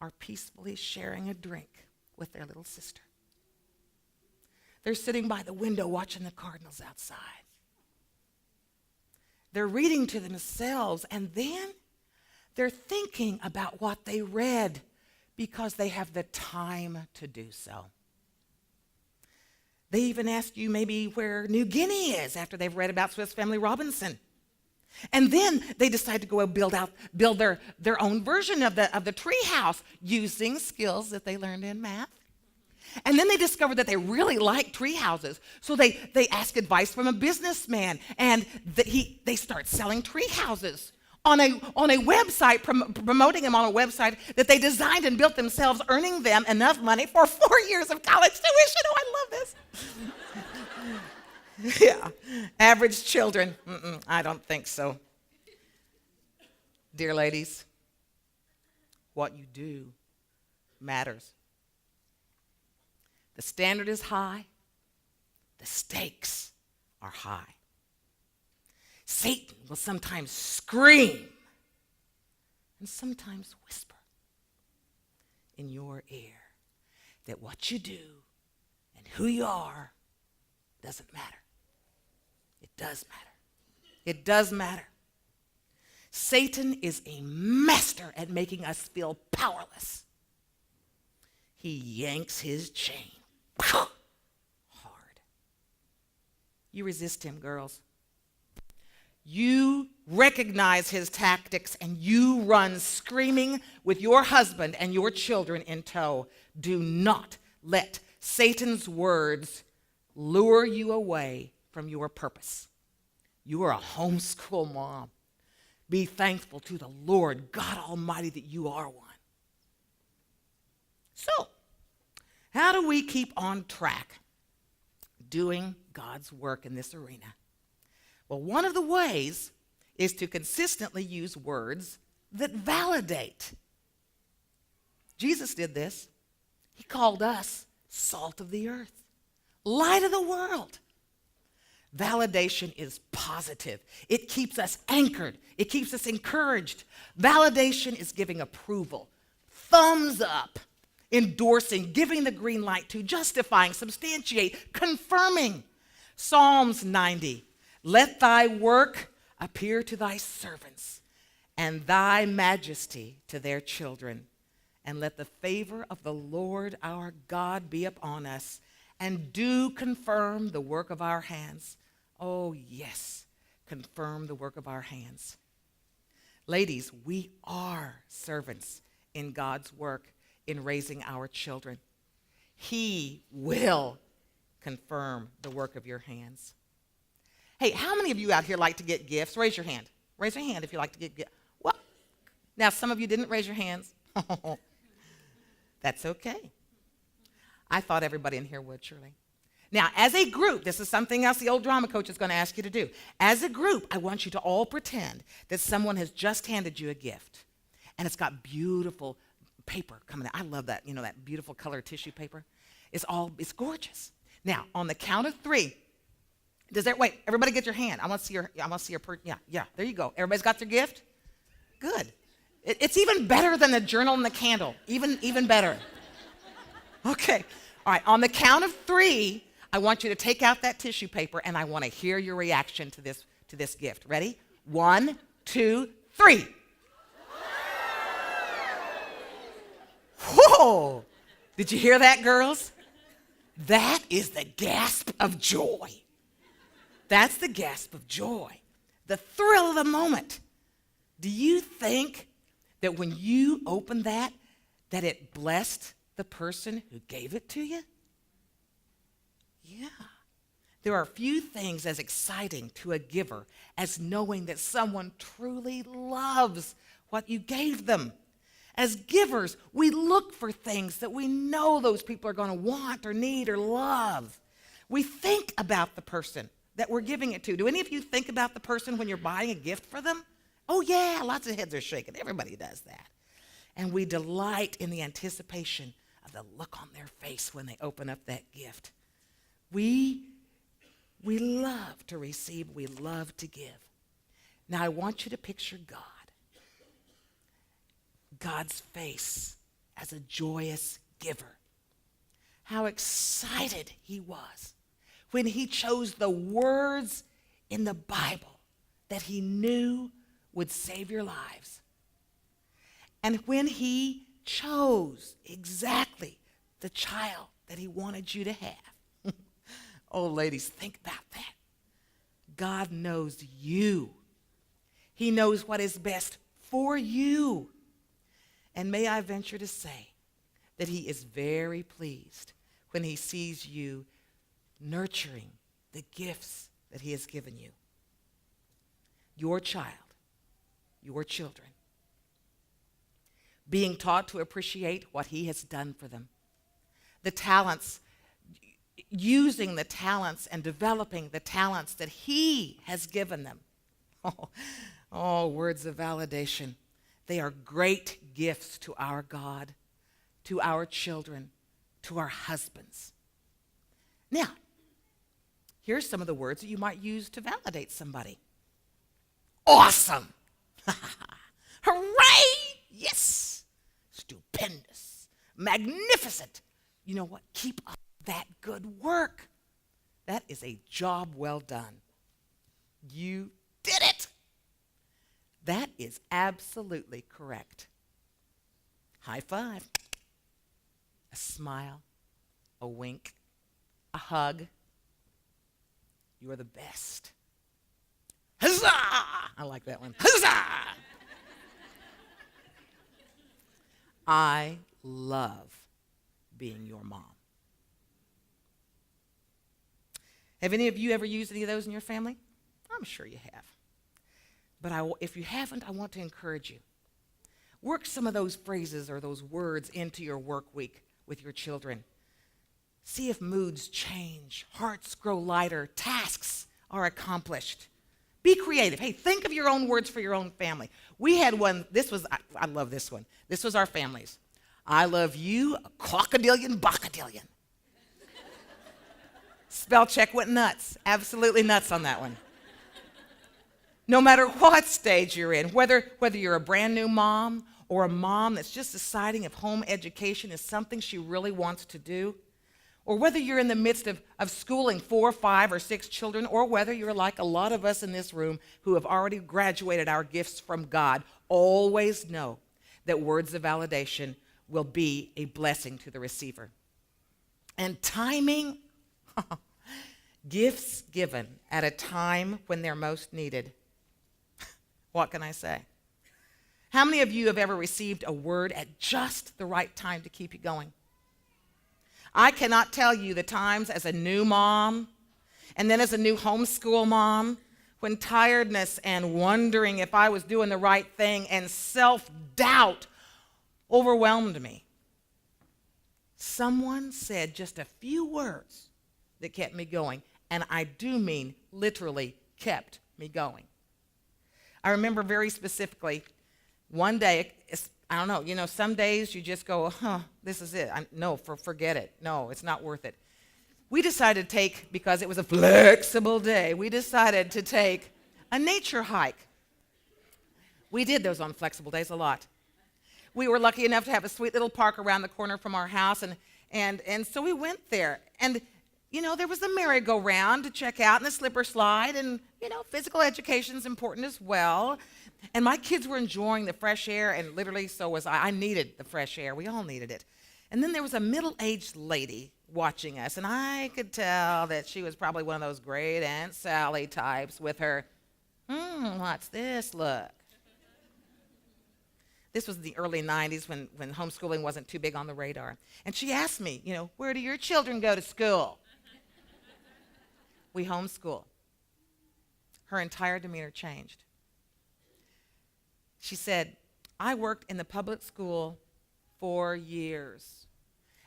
are peacefully sharing a drink with their little sister. They're sitting by the window watching the cardinals outside. They're reading to themselves, and then they're thinking about what they read because they have the time to do so. They even ask you maybe where New Guinea is after they've read about Swiss Family Robinson. And then they decide to go build their own version of the tree house using skills that they learned in math. And then they discover that they really like tree houses. So they ask advice from a businessman, and they start selling tree houses on a website, promoting them on a website that they designed and built themselves, earning them enough money for 4 years of college tuition. Oh, I love this. Yeah, average children. I don't think so. Dear ladies, what you do matters. The standard is high. The stakes are high. Satan will sometimes scream and sometimes whisper in your ear that what you do and who you are doesn't matter. It does matter. It does matter. Satan is a master at making us feel powerless. He yanks his chain hard. You resist him, girls. You recognize his tactics and you run screaming with your husband and your children in tow. Do not let Satan's words lure you away from your purpose. You are a homeschool mom. Be thankful to the Lord God Almighty that you are one. So, how do we keep on track doing God's work in this arena? Well, one of the ways is to consistently use words that validate. Jesus did this. He called us salt of the earth, light of the world. Validation is positive. It keeps us anchored. It keeps us encouraged. Validation is giving approval, thumbs up, endorsing, giving the green light to, justifying, substantiate, confirming. Psalms 90, let thy work appear to thy servants, and thy majesty to their children. And let the favor of the Lord our God be upon us, and do confirm the work of our hands. Oh, yes, confirm the work of our hands. Ladies, we are servants in God's work in raising our children. He will confirm the work of your hands. Hey, how many of you out here like to get gifts? Raise your hand. Raise your hand if you like to get gifts. Well, now some of you didn't raise your hands. That's okay. I thought everybody in here would, surely. Now, as a group, this is something else the old drama coach is going to ask you to do. As a group, I want you to all pretend that someone has just handed you a gift, and it's got beautiful paper coming out. I love that, that beautiful color tissue paper. It's gorgeous. Now, on the count of 3, wait, everybody get your hand. I want to see your, yeah, there you go. Everybody's got their gift? Good. It's even better than the journal and the candle, even better. Okay, all right, on the count of 3, I want you to take out that tissue paper, and I want to hear your reaction to this gift. Ready? 1, 2, 3. Whoa! Did you hear that, girls? That is the gasp of joy. That's the gasp of joy. The thrill of the moment. Do you think that when you opened that it blessed the person who gave it to you? Yeah. There are few things as exciting to a giver as knowing that someone truly loves what you gave them. As givers, we look for things that we know those people are going to want or need or love. We think about the person that we're giving it to. Do any of you think about the person when you're buying a gift for them? Oh, yeah, lots of heads are shaking. Everybody does that. And we delight in the anticipation of the look on their face when they open up that gift. We love to receive. We love to give. Now, I want you to picture God. God's face as a joyous giver. How excited he was when he chose the words in the Bible that he knew would save your lives. And when he chose exactly the child that he wanted you to have. Oh, ladies, think about that. God knows you. He knows what is best for you. And may I venture to say that he is very pleased when he sees you nurturing the gifts that he has given you. Your child, your children, being taught to appreciate what he has done for them. The talents, using the talents and developing the talents that he has given them. Oh, words of validation. They are great gifts to our God, to our children, to our husbands. Now, here's some of the words that you might use to validate somebody. Awesome. Hooray! Yes. Stupendous. Magnificent. You know what? Keep up that good work. That is a job well done. You did it. That is absolutely correct. High five. A smile. A wink. A hug. You are the best. Huzzah! I like that one. Huzzah! I love being your mom. Have any of you ever used any of those in your family? I'm sure you have. But if you haven't, I want to encourage you. Work some of those phrases or those words into your work week with your children. See if moods change, hearts grow lighter, tasks are accomplished. Be creative. Hey, think of your own words for your own family. We had one, I love this one. This was our family's. I love you, a crocodilian bocadillion. Spell check went nuts, absolutely nuts on that one. No matter what stage you're in, whether you're a brand new mom or a mom that's just deciding if home education is something she really wants to do, or whether you're in the midst of schooling 4, 5, or 6 children, or whether you're like a lot of us in this room who have already graduated our gifts from God, always know that words of validation will be a blessing to the receiver. And timing, gifts given at a time when they're most needed. What can I say? How many of you have ever received a word at just the right time to keep you going? I cannot tell you the times as a new mom and then as a new homeschool mom when tiredness and wondering if I was doing the right thing and self-doubt overwhelmed me. Someone said just a few words that kept me going, and I do mean literally kept me going. I remember very specifically one day, I don't know, some days you just go, this is it. Forget it. No, it's not worth it. We decided to take, because it was a flexible day, we decided to take a nature hike. We did those on flexible days a lot. We were lucky enough to have a sweet little park around the corner from our house, and so we went there. And, there was the merry-go-round to check out and the slipper slide, and, physical education is important as well. And my kids were enjoying the fresh air, and literally so was I. I needed the fresh air. We all needed it. And then there was a middle-aged lady watching us, and I could tell that she was probably one of those great Aunt Sally types with her, what's this look? This was the early 90s when homeschooling wasn't too big on the radar. And she asked me, where do your children go to school? We homeschool. Her entire demeanor changed. She said, I worked in the public school for years,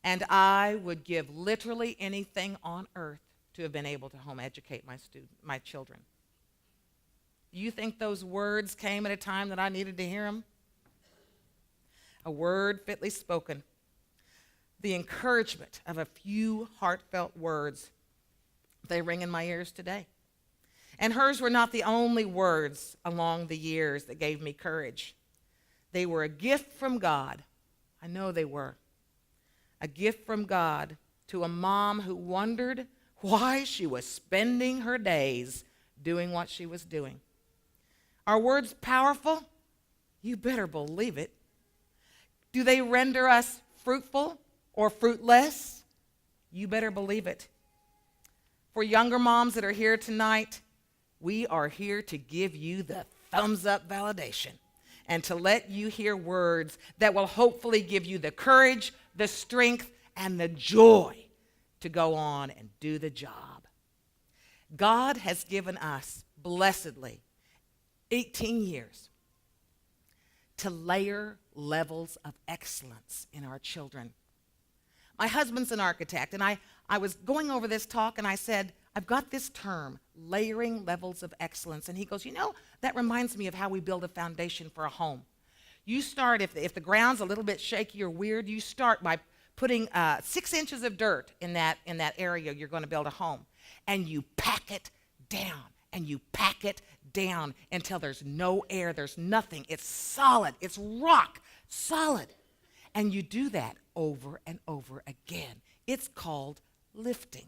and I would give literally anything on earth to have been able to home educate my children. Do you think those words came at a time that I needed to hear them? A word fitly spoken. The encouragement of a few heartfelt words, they ring in my ears today. And hers were not the only words along the years that gave me courage. They were a gift from God I know they were. A gift from God to a mom who wondered why she was spending her days doing what she was doing. Are words powerful? You better believe it. Do they render us fruitful or fruitless? You better believe it. For younger moms that are here tonight, we are here to give you the thumbs up validation and to let you hear words that will hopefully give you the courage, the strength, and the joy to go on and do the job. God has given us, blessedly, 18 years to layer levels of excellence in our children. My husband's an architect, and I was going over this talk, and I said, I've got this term, layering levels of excellence. And he goes, that reminds me of how we build a foundation for a home. You start, if the ground's a little bit shaky or weird, you start by putting 6 inches of dirt in that area you're going to build a home. And you pack it down, and you pack it down until there's no air, there's nothing. It's solid, it's rock solid. And you do that over and over again. It's called lifting.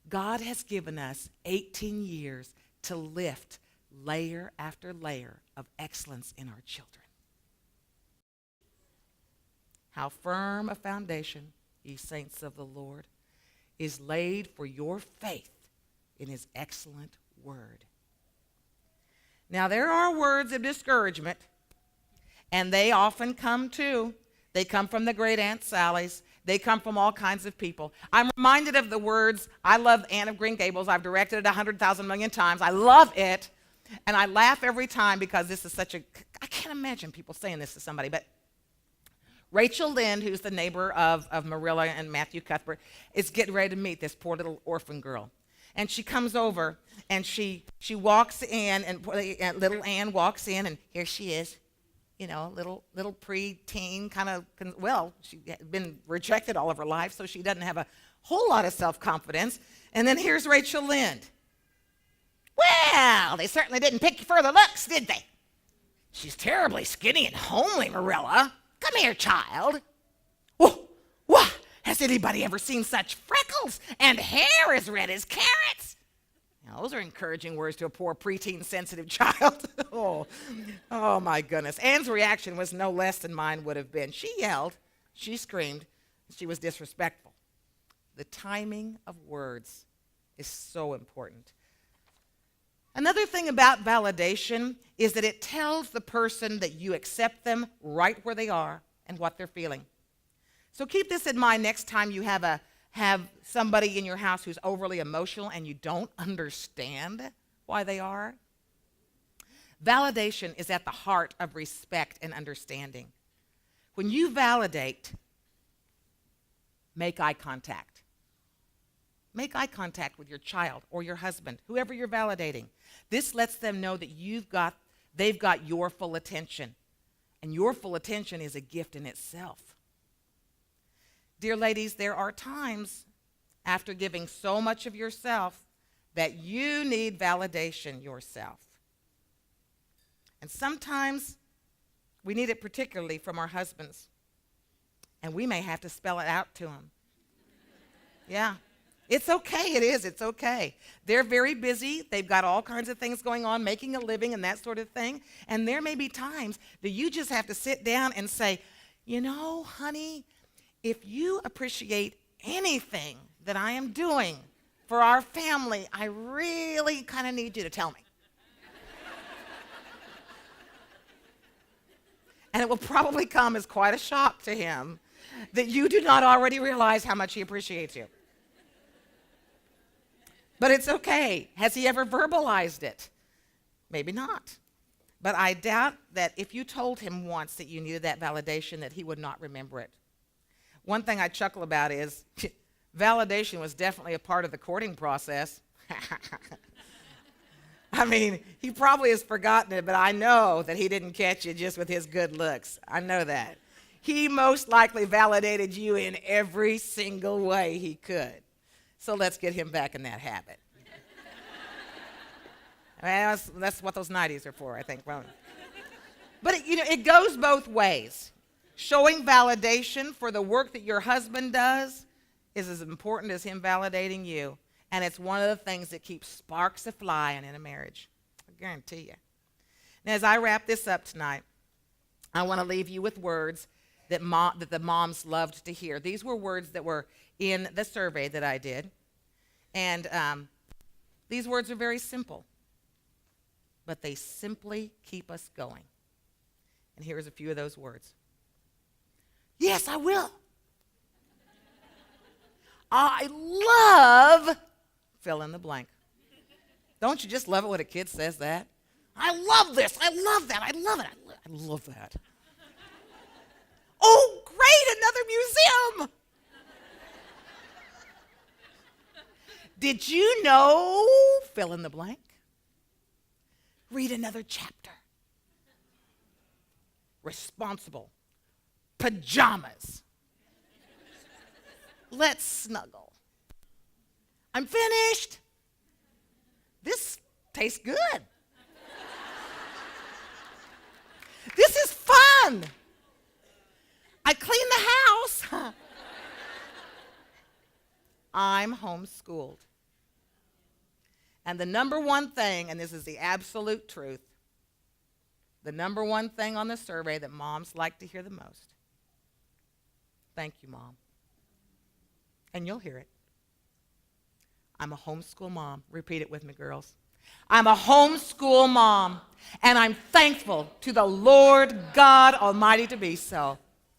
God has given us 18 years to lift layer after layer of excellence in our children. How firm a foundation, ye saints of the Lord, is laid for your faith in his excellent word. Now, there are words of discouragement, and they often come too. They come from the great Aunt Sally's. They come from all kinds of people. I'm reminded of the words, I love Anne of Green Gables. I've directed it 100,000 million times. I love it. And I laugh every time because this is I can't imagine people saying this to somebody, but Rachel Lynde, who's the neighbor of Marilla and Matthew Cuthbert, is getting ready to meet this poor little orphan girl. And she comes over, and she walks in, and little Anne walks in, and here she is. Little preteen kind of, she had been rejected all of her life, so she doesn't have a whole lot of self-confidence. And then here's Rachel Lynde. Well, they certainly didn't pick you for the looks, did they? She's terribly skinny and homely, Marilla. Come here, child. Whoa, has anybody ever seen such freckles and hair as red as carrots? Now, those are encouraging words to a poor preteen sensitive child. oh my goodness. Anne's reaction was no less than mine would have been. She yelled, she screamed, she was disrespectful. The timing of words is so important. Another thing about validation is that it tells the person that you accept them right where they are and what they're feeling. So keep this in mind next time you have somebody in your house who's overly emotional and you don't understand why they are. Validation is at the heart of respect and understanding. When you validate, make eye contact. Make eye contact with your child or your husband, whoever you're validating. This lets them know that they've got your full attention. And your full attention is a gift in itself. Dear ladies, there are times after giving so much of yourself that you need validation yourself. And sometimes we need it particularly from our husbands. And we may have to spell it out to them. Yeah. It's okay, it is, it's okay. They're very busy, they've got all kinds of things going on, making a living and that sort of thing, and there may be times that you just have to sit down and say, honey, if you appreciate anything that I am doing for our family, I really kind of need you to tell me. And it will probably come as quite a shock to him that you do not already realize how much he appreciates you. But it's okay. Has he ever verbalized it? Maybe not. But I doubt that if you told him once that you needed that validation, that he would not remember it. One thing I chuckle about is validation was definitely a part of the courting process. I mean, he probably has forgotten it, but I know that he didn't catch you just with his good looks. I know that. He most likely validated you in every single way he could. So let's get him back in that habit. That's what those 90s are for, I think. But it goes both ways. Showing validation for the work that your husband does is as important as him validating you. And it's one of the things that keeps sparks a-flying in a marriage. I guarantee you. Now, as I wrap this up tonight, I want to leave you with words that the moms loved to hear. These were words that were in the survey that I did. And these words are very simple, but they simply keep us going. And here's a few of those words. Yes, I will. I love, fill in the blank. Don't you just love it when a kid says that? I love this. I love that. I love it. I love that. Oh, great, another museum. Did you know, fill in the blank? Read another chapter. Responsible. Pajamas. Let's snuggle. I'm finished. This tastes good. This is fun. I clean the house. I'm homeschooled. And the number one thing, and this is the absolute truth, the number one thing on the survey that moms like to hear the most. Thank you, Mom. And you'll hear it. I'm a homeschool mom. Repeat it with me, girls. I'm a homeschool mom, and I'm thankful to the Lord God Almighty to be so.